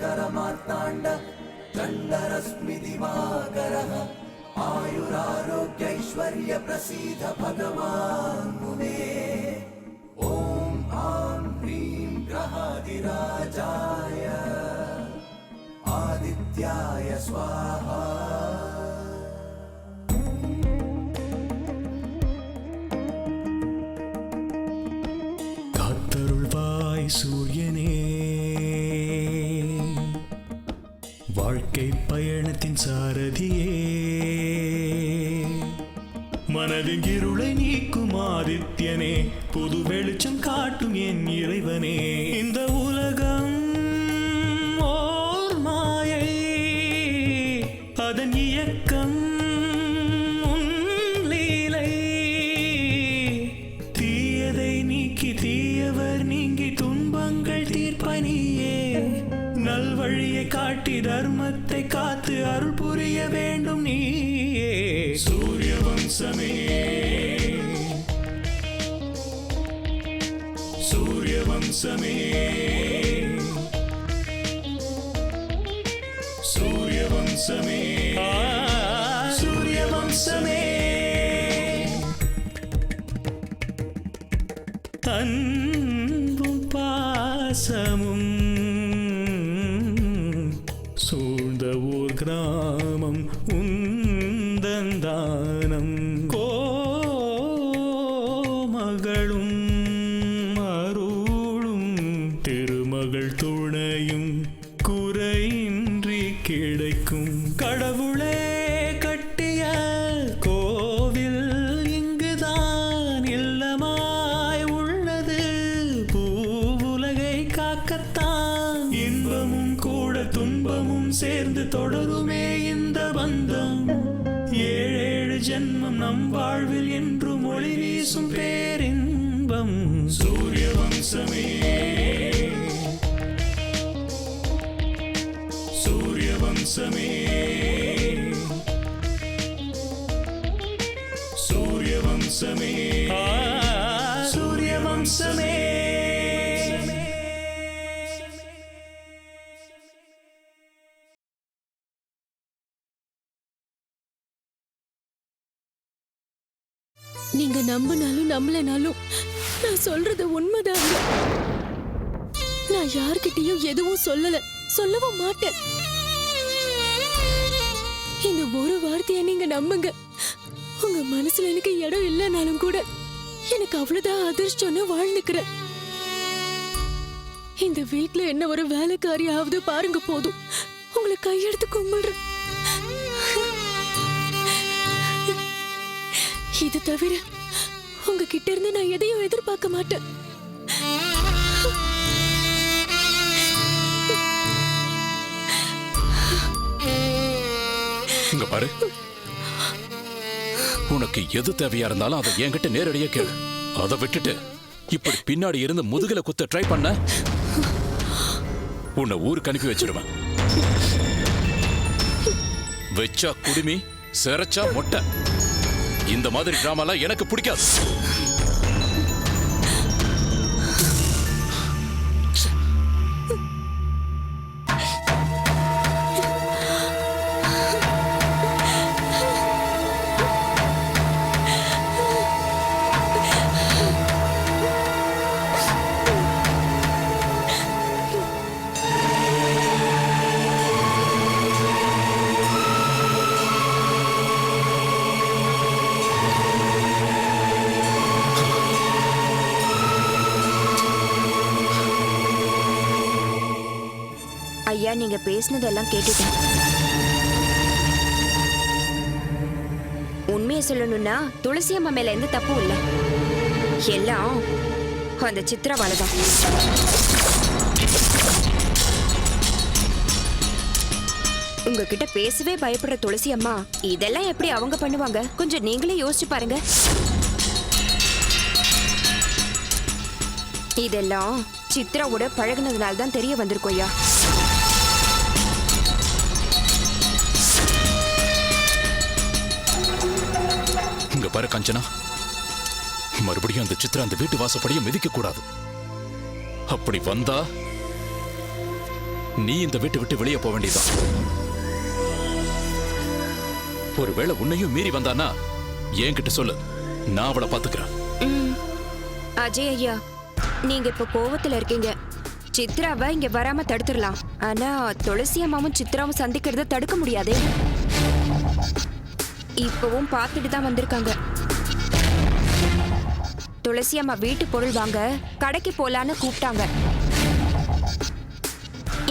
भास्करमार्ताण्ड चण्डरश्मि दिवाकरः आयुरारोग्यैश्वर्य प्रसीद भगवान् मुने ॐ आं ह्रीं ग्रहादिराजाय आदित्याय स्वाहा சூரியனே வாழ்க்கை பயணத்தின் சாரதியே மனதின் இருளை நீக்கும் ஆதித்யனே புது வெளிச்சம் காட்டும் என் இறைவனே இந்த உலகம் ஓர் மாயை அதன் இயக்கம் தீயவர் நீங்கி துன்பங்கள் தீர்ப்பனியே நல்வழியை காட்டி தர்மத்தை காத்து அருள் புரிய வேண்டும் நீயே சூரிய வம்சமே சூரிய வம்சமே சூரிய வம்சமே சூரிய வம்சமே அன்பும் பாசமும் சூழ்ந்த ஊர் கிராமம் உந்தந்தானம் கோமகளும் அருளும் திருமகள் துணையும் குறையின்றி கிடைக்கும் கடவுளே கட்டிய கோவில் இங்குதான் இல்லமா இன்பமும் கூட துன்பமும் சேர்ந்து தொடருமே இந்த பந்தம் ஏழேழு ஜென்மம் நம் வாழ்வில் என்றும் ஒளி வீசும் பேரின்பம் சூரிய வம்சமே சூரிய வம்சமே சூரிய வம்சமே சூரிய வம்சமே நீங்க நம்பினாலும் நம்பலனாலும் நான் சொல்றது உண்மைதாங்க. நான் யார்கிட்டயும் எதுவும் சொல்லவும் மாட்டேன். இந்த ஒரு வார்த்தையை நீங்க நம்புங்க. உங்க மனசுல எனக்கு இடம் இல்லைனாலும் கூட எனக்கு அவ்வளவுதான் அதிர்ஷ்டம்னு வாழ்ந்துக்கிறேன். இந்த வீட்டுல என்ன ஒரு வேலைக்காரியாவது பாருங்க போதும். உங்களை கையெடுத்து கும்பிடுறேன். இது தவிர உங்ககிட்ட இருந்து நான் எதையும் எதிர்பார்க்க மாட்டேன். இங்க பாரு, உனக்கு எது தேவையா இருந்தாலும் அதை என்கிட்ட நேரடியா கேளு. அதை விட்டுட்டு இப்படி பின்னாடி இருந்து முதுகுல குத்த ட்ரை பண்ண உன்னை ஊருக்கு அனுப்பி வச்சிடுவேன். வச்சா குடுமி, சிறைச்சா மொட்டை. இந்த மாதிரி டிராமாலாம் எனக்கு பிடிக்காது. ஐயா, நீங்க பேசினதெல்லாம் கேட்டுட்டேன். உண்மையை சொல்லணும்னா துளசி அம்மா மேல எந்த தப்பும் இல்ல. எல்லாம் அந்த சித்திரவாளதான். உங்ககிட்ட பேசவே பயப்படுற துளசி அம்மா இதெல்லாம் எப்படி அவங்க பண்ணுவாங்க? கொஞ்சம் நீங்களே யோசிச்சு பாருங்க. இதெல்லாம் சித்ராவோட பழகுனதுனால தான் தெரிய வந்திருக்கும் ஐயா. இங்க பாரு காஞ்சனா, மறுபடியும் அந்த சித்ரா அந்த வீட்டு வாசப்படியை மிதிக்க கூடாது. அப்படி வந்தா நீ இந்த வீட்டு விட்டு வெளியே போக வேண்டியதான். ஒருவேளை உன்னையும் மீறி வந்தானா என்கிட்ட சொல்லு, நான் அவளை பாத்துக்கிறேன். அஜய் ஐயா, நீங்க இப்ப கோவத்துல இருக்கீங்க. சித்ராவை இங்க வராம தடுத்துடலாம். ஆனா துளசி அம்மாவும் சித்ராவும் சந்திக்கிறத தடுக்க முடியாதே. இப்பவும் பார்த்துட்டு தான் வந்திருக்காங்க. துளசி அம்மா வீட்டு பொருள் வாங்க கடைக்கு போலான்னு கூப்பிட்டாங்க.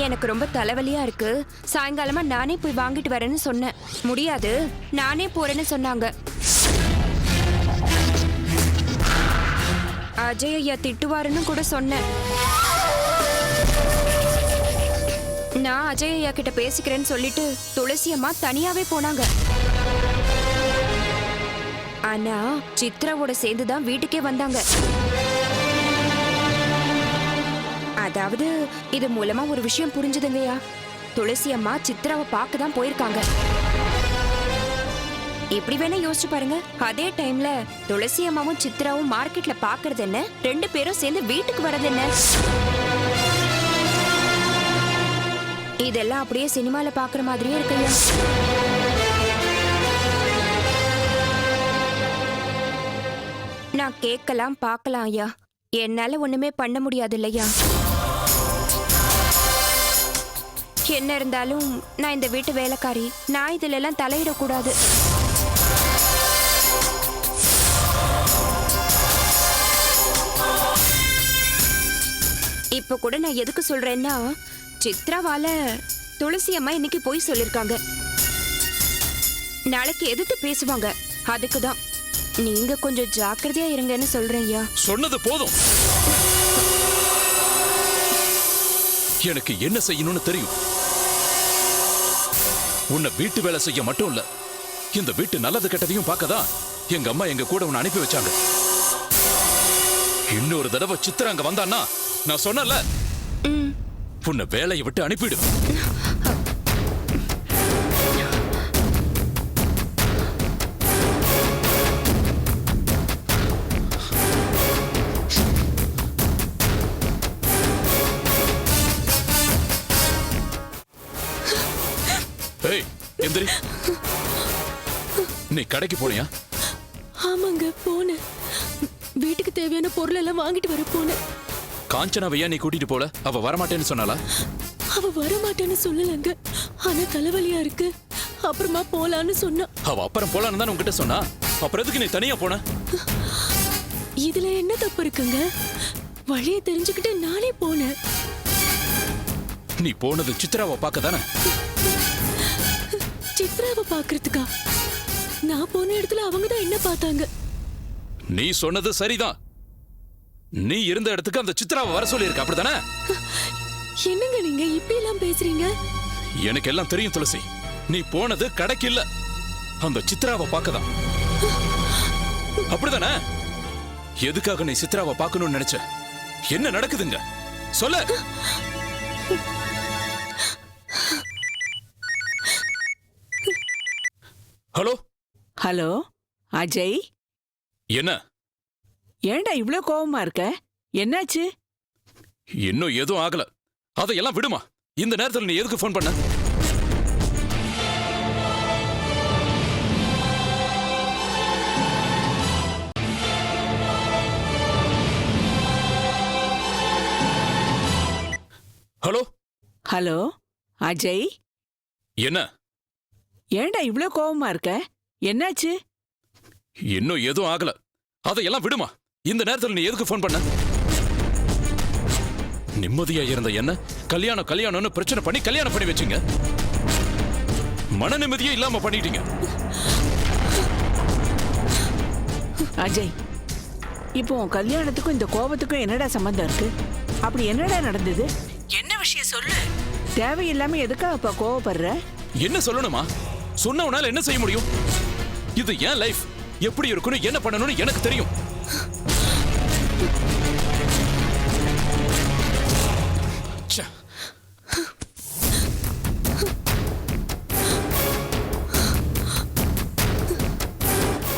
எனக்கு ரொம்ப தலைவலியா இருக்கு, சாயங்காலமா நானே போய் வாங்கிட்டு வரேன்னு சொன்னேன். முடியாது, நானே போறேன்னு சொன்னாங்க. அஜய் ஐயா திட்டுவாருன்னு கூட சொன்னேன். நான் அஜய் ஐயா கிட்ட பேசிக்கிறேன்னு சொல்லிட்டு துளசி அம்மா தனியாவே போனாங்க. ஆனா சித்ராவோட சேர்ந்துதான் வீட்டுக்கே வந்தாங்க. அதாவது இது மூலமா ஒரு விஷயம் புரிஞ்சுதுங்கய்யா. துளசி அம்மா சித்ராவை பார்க்க தான் போயிருக்காங்க. இப்படி வேணா யோசிச்சு பாருங்க. அதே டைம்ல துளசி அம்மாவும் சித்ராவும் மார்க்கெட்ல பாக்குறது என்ன, 2 பேரும் சேர்ந்து வீட்டுக்கு வர்றது என்ன? இதெல்லாம் அப்படியே சினிமால பாக்குற மாதிரியே இருக்குல்ல. நான் கேட்கலாம் பார்க்கலாம் ஐயா, என்னால ஒண்ணுமே பண்ண முடியாது இல்லையா. என்ன இருந்தாலும் நான் இந்த வீட்டு வேலைக்காரி, நான் இதுல எல்லாம் தலையிடக்கூடாது. இப்ப கூட நான் எதுக்கு சொல்றேன்னா, சித்ராவால துளசி அம்மா இன்னைக்கு போய் சொல்லிருக்காங்க. நாளைக்கு எதிர்த்து பேசுவாங்க. அதுக்குதான் நீங்க கொஞ்சம் ஜாக்கிரதையா இருங்கன்னு சொல்றேன் ஐயா. சொன்னது போதும். எனக்கு என்ன செய்யணும்னு தெரியும். உன்னை வீட்டு வேலை செய்ய மட்டும் இல்ல, இந்த வீட்டு நல்லது கெட்டதையும் பார்க்கதான் எங்க அம்மா எங்க கூட உன்னை அனுப்பி வச்சாங்க. இன்னொரு தடவை சித்ரா அங்க வந்தான்னா நான் சொன்னல, உன்னை வேலையை விட்டு அனுப்பிடு. ஏய் எந்திரி. நீ கடைக்கு போனியா? ஆமாங்க, போனேன். வீட்டுக்கு தேவையான பொருள் எல்லாம் வாங்கிட்டு வர போனேன். காஞ்சனாவையா நீ கூட்டிட்டு போல? அவ வரமாட்டேன்னு சொன்னாளா? அவ வரமாட்டேன்னு சொல்லலங்க, ஆனா தலைவலியா இருக்கு, அப்புறமா போலான்னு சொன்னா. அவ அப்புறம் போலான்னு தான் உன்கிட்ட சொன்னா, அப்புறம் எதுக்கு நீ தனியா போன? இதுல என்ன தப்பு இருக்குங்க? வழியை தெரிஞ்சுக்கிட்டு நானே போனேன். நீ போனது சித்ராவை பார்க்க தானே? சித்ராவை பாக்குறதுக்கா? நான் போன இடத்துல அவங்க தான் என்ன பார்த்தாங்க. நீ சொன்னது சரிதான். நீ இருந்த இடத்துக்கு அந்த சித்ராவை வர சொல்லி இருக்க, அப்படித்தானே? என்னங்க நீங்க இப்படி எல்லாம் பேசுறீங்க? எனக்கு எல்லாம் தெரியும் துளசி. நீ போனது கடைக்கு இல்ல, அந்த சித்ராவை பார்க்கதான். அப்படிதானே? எதுக்காக நீ சித்ராவை பார்க்கணும்னு நினைச்ச? என்ன நடக்குதுங்க சொல்ல. ஹலோ ஹலோ அஜய், என்ன? ஏன்டா இவ்ளோ கோவமா இருக்க? என்னாச்சு? இன்னும் எதுவும் ஆகல, அதையெல்லாம் விடுமா. இந்த நேரத்தில் நீ எதுக்கு ஃபோன் பண்ண? ஹலோ ஹலோ அஜய், என்ன? ஏன்டா இவ்ளோ கோவமா இருக்க? என்னாச்சு? இன்னும் எதுவும் ஆகல, அதையெல்லாம் விடுமா. இந்த நேரத்தில் நீ எதுக்கு ஃபோன் பண்ண? நிம்மதியா இருந்த என்ன கல்யாணம்னு பிரச்சனை பண்ணி கல்யாணம் பண்ணி வச்சீங்க. மன நிம்மதியே இல்லாம பண்ணிட்டீங்க. அஜய், இப்போ உன் கல்யாணத்துக்கும் இந்த கோபத்துக்கும் என்னடா சம்பந்தம் இருக்கு? அப்படி என்னடா நடந்தது? என்ன விஷயம் சொல்லு. தேவையில்லாம எதுக்கா அப்ப கோவப்படுற? என்ன சொல்லணுமா? சொன்னவனால என்ன செய்ய முடியும்? இது ஏன் லைஃப், எப்படி இருக்கணும், என்ன பண்ணணும்னு எனக்கு தெரியும்.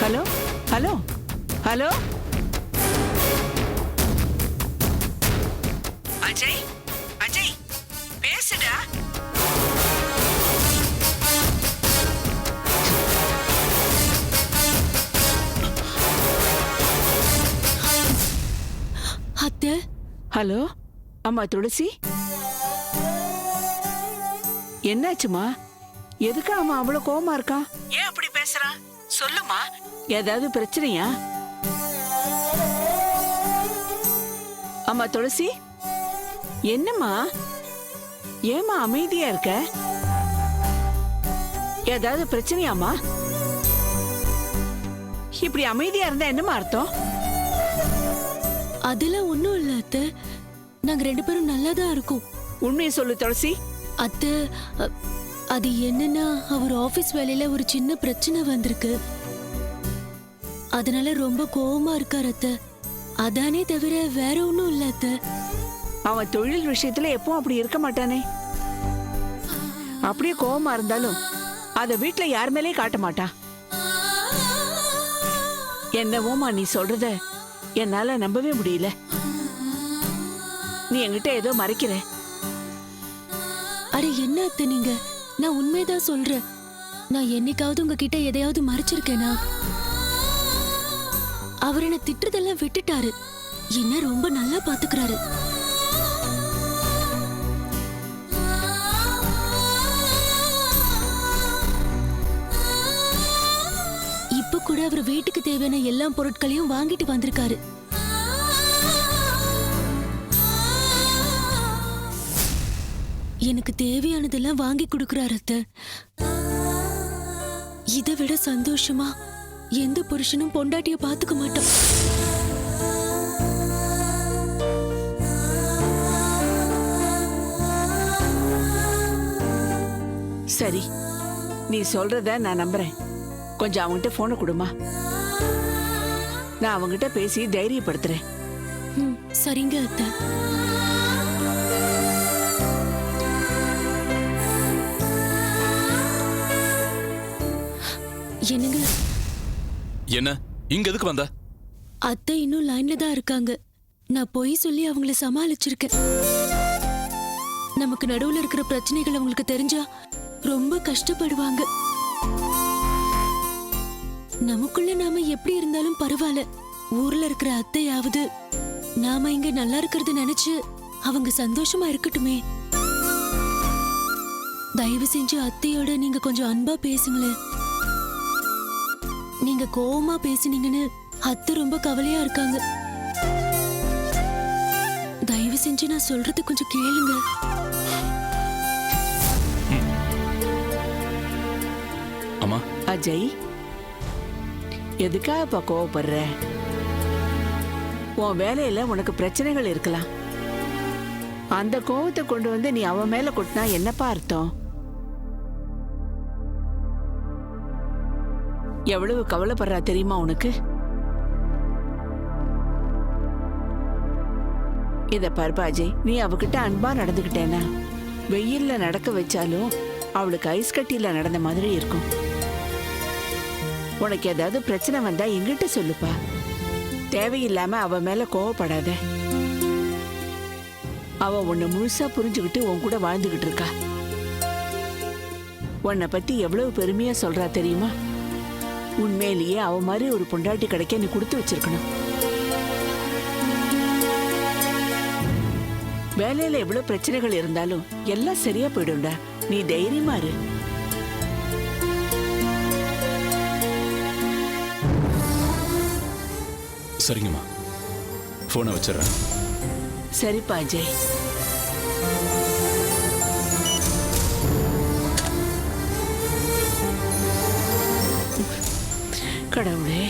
Hello hello hello Ajay, Ajay பேசு. பேசுடா. அத்தை, ஹலோ, அம்மா துளசி, என்னாச்சுமா? எதுக்கு அவன் அவ்வளவு கோவமா இருக்கான்? ஏன் அப்படி பேசுறான்? சொல்லுமா, ஏதாவது பிரச்சனையா? அம்மா துளசி, என்னம்மா, ஏமா அமைதியா இருக்க? ஏதாவது பிரச்சனையாமா? இப்படி அமைதியா இருந்தா என்னமா அர்த்தம்? அதெல்லாம் ஒண்ணும் இல்ல அத்தை. நாங்க 2 பேரும் நல்லா தான் இருக்கோம். உண்மையை சொல்லு துளசி. அத்தை, அது என்னன்னா அவர் ஆபீஸ் வேலையில ஒரு சின்ன பிரச்சனை வந்திருக்கு. அதனால ரொம்ப கோவமா இருக்காரு அத்தை. அதானே தவிர வேற ஒண்ணும் இல்ல அத்தை. அவன் தொழில் விஷயத்துல எப்பவும் அப்படி இருக்க மாட்டானே. அப்படியே கோவமா இருந்தாலும் அத வீட்டுல யார் மேலேயும் காட்ட மாட்டான். என்னவோமா நீ சொல்றத என்னால நம்பவே முடியல. நீ என்கிட்ட ஏதோ மறைக்கிற. அட என்ன அத்தை நீங்க? நான் உண்மைதான் சொல்றேன். நான் என்னைக்காவது உங்ககிட்ட எதையாவது மறைச்சிருக்கேனா? அவர் என்ன திட்டுறதெல்லாம் விட்டுட்டாரு. என்ன ரொம்ப நல்லா பாத்துக்கிறாரு. இப்ப கூட அவர் வீட்டுக்கு தேவையான எல்லா பொருட்களையும் வாங்கிட்டு வந்திருக்காரு. எனக்கு தேவையானதெல்லாம் வாங்கி கொடுக்கறாரு அத்தை. இதை விட சந்தோஷமா எந்த புருஷனும் பொண்டாட்டிய பாத்துக்க மாட்டான். சரி, நீ சொல்றத நான் நம்புறேன். கொஞ்சம் அவன்கிட்ட போனை கொடுமா. நான் அவங்கிட்ட பேசி தைரியப்படுத்துறேன். சரிங்க அத்தை. என்னங்க? என்ன இங்க எதுக்கு வந்த? அத்தை இன்னும் லைன்ல தான் இருக்காங்க. நான் போய் சொல்லி அவங்கள சமாளிச்சிருக்கேன். நமக்கு நடுவுல இருக்கிற பிரச்சனைகள் அவங்களுக்கு தெரிஞ்சா ரொம்ப கஷ்டப்படுவாங்க. நமக்குள்ள நாம எப்படி இருந்தாலும் பரவாயில்ல, ஊர்ல இருக்கிற அத்தையாவது நாம இங்க நல்லா இருக்கிறது நினைச்சு அவங்க சந்தோஷமா இருக்கட்டுமே. தயவு செஞ்சு அத்தையோட நீங்க கொஞ்சம் அன்பா பேசுங்களேன். நீங்க கோவமா பேசுனீங்கன்னு அத்தை ரொம்ப கவலையா இருக்காங்க. தயவு செஞ்சு நான் சொல்றது கொஞ்சம் கேளுங்க. அம்மா. அஜய், எதுக்காக இப்ப கோவப்படுற? உன் வேலையில உனக்கு பிரச்சனைகள் இருக்கலாம். அந்த கோவத்தை கொண்டு வந்து நீ அவன் மேல கொட்டினா என்னப்பா அர்த்தம்? எவ்வளவு கவலைப்படுறா தெரியுமா உனக்கு? இத பாருப்பா அஜய், நீ அவகிட்ட அன்பா நடந்துகிட்டேனா வெயில்ல நடக்க வச்சாலும் அவளுக்கு ஐஸ் கட்டியில நடந்த மாதிரி இருக்கும். உனக்கு ஏதாவது பிரச்சனை வந்தா எங்கிட்ட சொல்லுப்பா. தேவையில்லாம அவ மேல கோவப்படாத. அவ உன்னை முழுசா புரிஞ்சுக்கிட்டு உன் கூட வாழ்ந்துகிட்டு இருக்கா. உன்னை பத்தி எவ்வளவு பெருமையா சொல்றா தெரியுமா? உண்மையிலேயே அவ மாதிரி ஒரு பொண்டாட்டி கிடைக்க நீ கொடுத்து வச்சிருக்கணும். வேலையில எவ்வளவு பிரச்சனைகள் இருந்தாலும் எல்லாம் சரியா போயிடும்டா. நீ தைரியமா இரு. சரிங்கம்மா, போனை வச்சிடறேன். சரிப்பா அஜய். கடவுளே,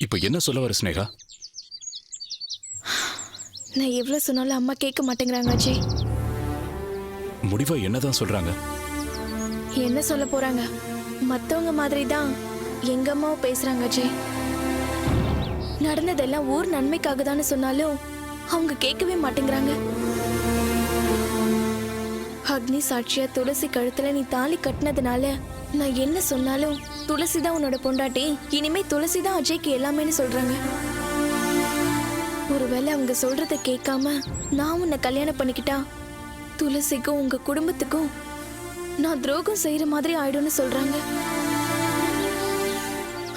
இப்ப என்ன சொல்ல வர ஸ்னேகா? நான் எவ்வளவு சொன்னாலும் அம்மா கேட்க மாட்டேங்கிறாங்க அஜய். முடிவா என்னதான் சொல்றாங்க? என்ன சொல்ல போறாங்க? மத்தவங்க மாதிரி தான் எங்க அம்மாவும் பேசுறாங்க அஜய். நடந்ததெல்லாம் ஊர் நன்மைக்காக தானே சொன்னாலும் அவங்க கேட்கவே மாட்டேங்கிறாங்க. அக்னி சாட்சியா துளசி கழுத்துல நீ தாலி கட்டினதுனால நான் என்ன சொன்னாலும் துளசி தான் உன்னோட பொண்டாட்டி, இனிமே துளசி தான் அஜய்க்கு எல்லாமேன்னு சொல்றாங்க. ஒருவேளை அவங்க சொல்றத கேட்காம நான் உன்னை கல்யாணம் பண்ணிக்கிட்டா துளசிக்கும் உங்க குடும்பத்துக்கும் நான் துரோகம் செய்யற மாதிரி ஆயிடும்னு சொல்றாங்க.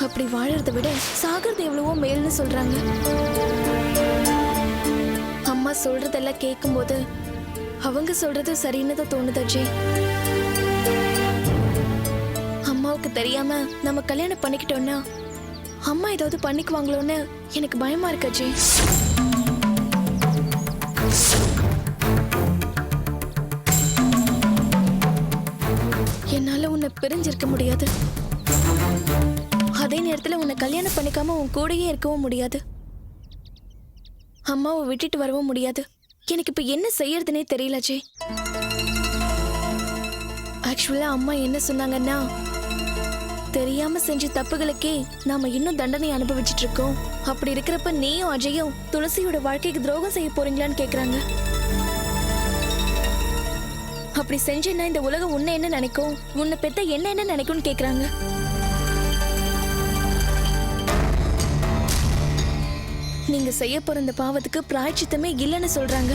அப்படி வாழறதை விட சாகிறது எவ்வளவோ மேல்னு சொல்றாங்க. அம்மா சொல்றதெல்லாம் கேட்கும்போது அவங்க சொல்றது சரின்னு தான் தோணுது அஜய். அம்மாவுக்கு தெரியாம நம்ம கல்யாணம் பண்ணிக்கிட்டோம்னா அம்மா ஏதாவது பண்ணிக்குவாங்களோன்னு எனக்கு பயமா இருக்கு அஜய். என்னால உன்னை பிரிஞ்சிருக்க முடியாது. அதே நேரத்துல உன்னை கல்யாணம் பண்ணிக்காம உன் கூடயே இருக்கவும் முடியாது. அம்மாவை விட்டுட்டு வரவும் முடியாது. எனக்கு இப்ப என்ன செய்யறதுனே தெரியல அஜய். ஆக்சுவலா அம்மா என்ன சொன்னாங்கன்னா, தெரியாம செஞ்ச தப்புகளுக்கே நாம இன்னும் தண்டனை அனுபவிச்சுட்டு இருக்கோம். அப்படி இருக்கிறப்ப நீயும் அஜயும் துளசியோட வாழ்க்கைக்கு துரோகம் செய்ய போறீங்களான்னு கேக்குறாங்க. அப்படி செஞ்சேன்னா இந்த உலகம் உன்னை என்ன நினைக்கும், உன்னை பெத்த என்ன நினைக்கும்னு கேக்குறாங்க. நீங்க செய்ய போற இந்த பாவத்துக்கு பிராயச்சித்தமே இல்லைன்னு சொல்றாங்க.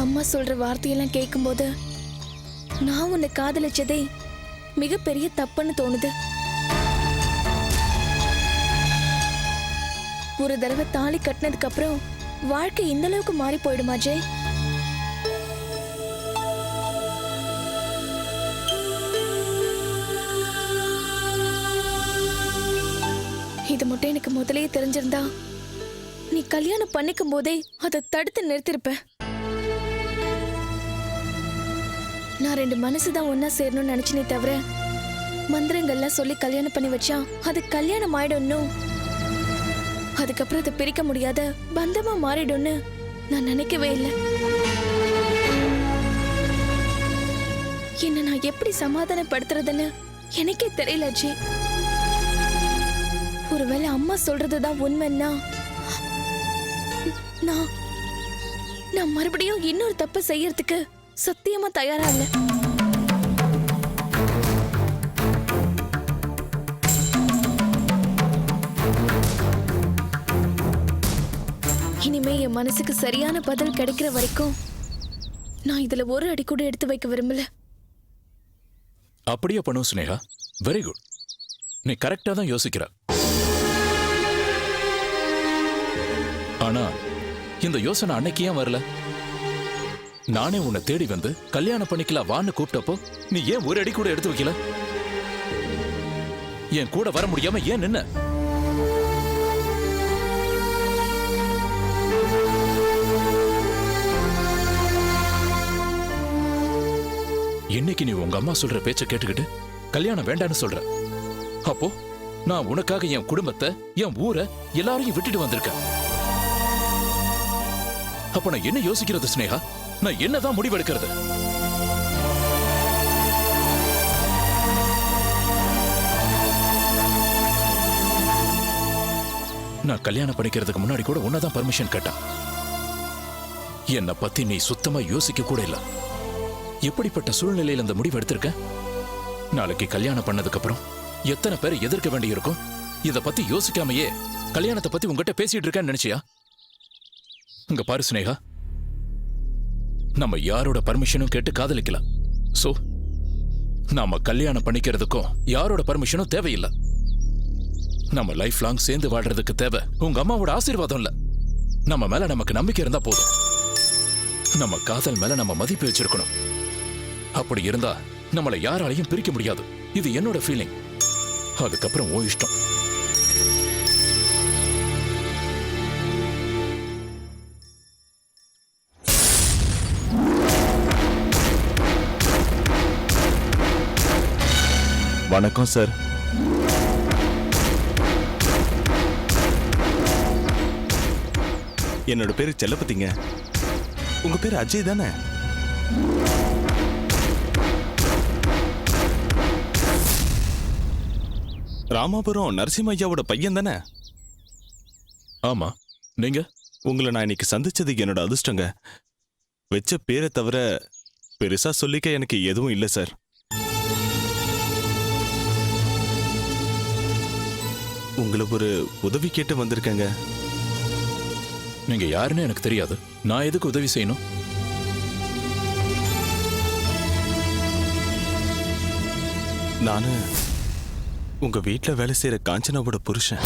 அம்மா சொல்ற வார்த்தையெல்லாம் கேட்கும்போது நான் உன்னை காதலிச்சதே மிகப்பெரிய தப்புன்னு தோணுது. ஒரு தடவை தாலி கட்டினதுக்கு அப்புறம் வாழ்க்கை இந்த அளவுக்கு மாறி போயிடுமா ஜெய்? இது மட்டும் எனக்கு முதலே தெரிஞ்சிருந்தா நீ கல்யாணம் பண்ணிக்கும் போதே அதை தடுத்து நிறுத்திருப்ப. நான் ரெண்டு மனசுதான் ஒன்னா சேரணும்னு நினைச்சனே தவிர மந்திரங்கள்லாம் சொல்லி கல்யாணம் பண்ணி வச்சா அது கல்யாணம் ஆயிடும், அதுக்கப்புறம் அதை பிரிக்க முடியாத பந்தமா மாறிடும்னு நான் நினைக்கவே இல்லை. என்ன நான் எப்படி சமாதானப்படுத்துறதுன்னு எனக்கே தெரியல ஜி. ஒருவேளை அம்மா சொல்றதுதான் உண்மைன்னா நான் மறுபடியும் இன்னொரு தப்பு செய்யறதுக்கு சத்தியமா தயாரா இல்ல. இனிமே என் மனசுக்கு சரியான பதில் கிடைக்கிற வரைக்கும் நான் இதுல ஒரு அடி கூட எடுத்து வைக்க விரும்பல. அப்படியே பண்ணும் ஸ்னேகா. Very good. நீ கரெக்டா தான் யோசிக்கிற. ஆனா இந்த யோசனை அன்னைக்கு ஏன் வரல? நானே உன்னை தேடி வந்து கல்யாணம் பண்ணிக்கலாம் வான்னு கூப்பிட்டப்போ நீ ஏன் ஒரு அடி கூட எடுத்து வைக்கல? என் கூட வர முடியாம ஏன் நின்ன? இன்னைக்கு நீ உங்க அம்மா சொல்ற பேச்ச கேட்டுக்கிட்டு கல்யாணம் வேண்டான்னு சொல்ற. அப்போ நான் உனக்காக என் குடும்பத்தை, என் ஊரை, எல்லாரையும் விட்டுட்டு வந்திருக்கேன். அப்ப நான் என்ன யோசிக்கிறது ஸ்னேகா? நான் என்னதான் முடிவெடுக்கிறது? நான் கல்யாணம் பண்ணிக்கிறதுக்கு முன்னாடி கூட உன்னதான் பர்மிஷன் கேட்டேன். என்னை பத்தி நீ சுத்தமா யோசிக்க கூட இல்ல. எப்படிப்பட்ட சூழ்நிலையில் அந்த முடிவு எடுத்திருக்க? நாளைக்கு கல்யாணம் பண்ணதுக்கு அப்புறம் எத்தனை பேர் எதிர்க்க வேண்டியிருக்கும்? இத பத்தி யோசிக்காமையே கல்யாணத்தை பத்தி உங்ககிட்ட பேசிட்டு இருக்கேன்னு நினைச்சியா? இங்க பாரு ஸ்னேகா, நம்ம யாரோட பர்மிஷனும் கேட்டு காதலிக்கலாம். சோ நாம கல்யாணம் பண்ணிக்கிறதுக்கும் யாரோட பர்மிஷனும் தேவையில்லை. நம்ம லைஃப் லாங் சேர்ந்து வாழ்றதுக்கு தேவை உங்க அம்மாவோட ஆசீர்வாதம் இல்ல. நம்ம மேல நமக்கு நம்பிக்கை இருந்தா போதும். நம்ம காதல் மேல நம்ம மதிப்பு வச்சிருக்கணும். அப்படி இருந்தா நம்மளை யாராலையும் பிரிக்க முடியாது. இது என்னோட ஃபீலிங். அதுக்கப்புறம் ஓ இஷ்டம். வணக்கம் சார். என்னோட பேரு செல்லப்பத்திங்க. உங்க பேரு அஜய் தானே? ராமாபுரம் நரசிம்ம ஐயாவோட பையன் தானே? ஆமா, நீங்க? உங்களை நான் இன்னைக்கு சந்திச்சது என்னோட அதிர்ஷ்டங்க. வச்ச பேரை தவிர பெருசா சொல்லிக்க எனக்கு எதுவும் இல்லை சார். உங்களை ஒரு உதவி கேட்டு வந்திருக்கேங்க. நீங்க யாருன்னு எனக்கு தெரியாது. நான் எதுக்கு உதவி செய்யணும்? நானு உங்க வீட்டுல வேலை செய்யற காஞ்சனாவோட புருஷன்.